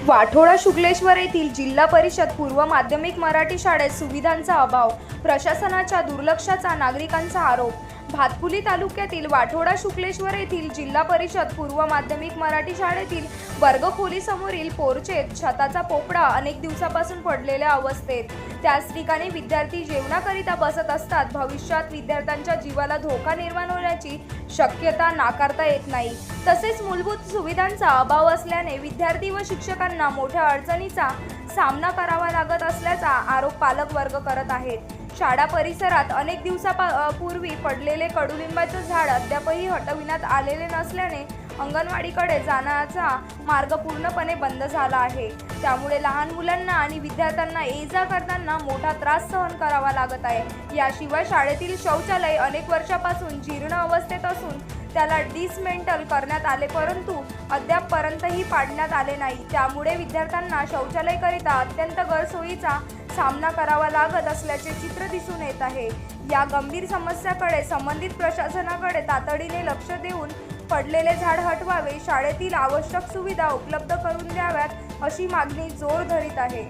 वाठोडा शुक्लेश्वर येथील जिल्हा परिषद पूर्व माध्यमिक मराठी शाळेत सुविधांचा अभाव, प्रशासनाच्या दुर्लक्षाचा नागरिकांचा आरोप। भातकुली तालुक्यातील वाठोडा शुक्लेश्वर येथील जिल्हा परिषद पूर्व माध्यमिक मराठी शाळेतील वर्गखोलीसमोरील पोर्चेत छताचा पोपडा अनेक दिवसापासून पडलेल्या अवस्थेत। त्याच ठिकाणी विद्यार्थी जेवणाकरिता बसत असतात। भविष्यात विद्यार्थ्यांच्या जीवाला धोका निर्माण होण्याची शक्यता नाकारता येत नाही। तसेच मूलभूत सुविधांचा अभाव असल्याने विद्यार्थी व शिक्षकांना मोठ्या अडचणीचा सामना करावा लागत असल्याचा आरोप पालक वर्ग करत आहेत। शाळा परिसरात अनेक दिवसापूर्वी पडलेले कडुलिंबाचे झाड अद्यापही हटविण्यात आलेले नसल्याने अंगणवाडीकडे जाण्याचा मार्ग पूर्णपणे बंद झाला आहे। त्यामुळे लहान मुलांना आणि विद्यार्थ्यांना ये-जा करताना मोठा त्रास सहन करावा लागत आहे। याशिवाय शाळेतील शौचालय अनेक वर्षापासून जीर्ण अवस्थेत असून त्याला डिसमेंटल करण्यात आले, परंतु अद्यापपर्यंतही पाडण्यात आले नाही। त्यामुळे विद्यार्थ्यांना शौचालयाकरिता अत्यंत गैरसोयीचा सामना करावा लागत असल्याचे चित्र दिसून येत आहे। या गंभीर समस्याकडे संबंधित प्रशासनाकडे तातडीने लक्ष देऊन पडलेले झाड हटवावे, शाळेतील आवश्यक सुविधा उपलब्ध करून द्याव्यात अशी मागणी जोर धरीत आहे।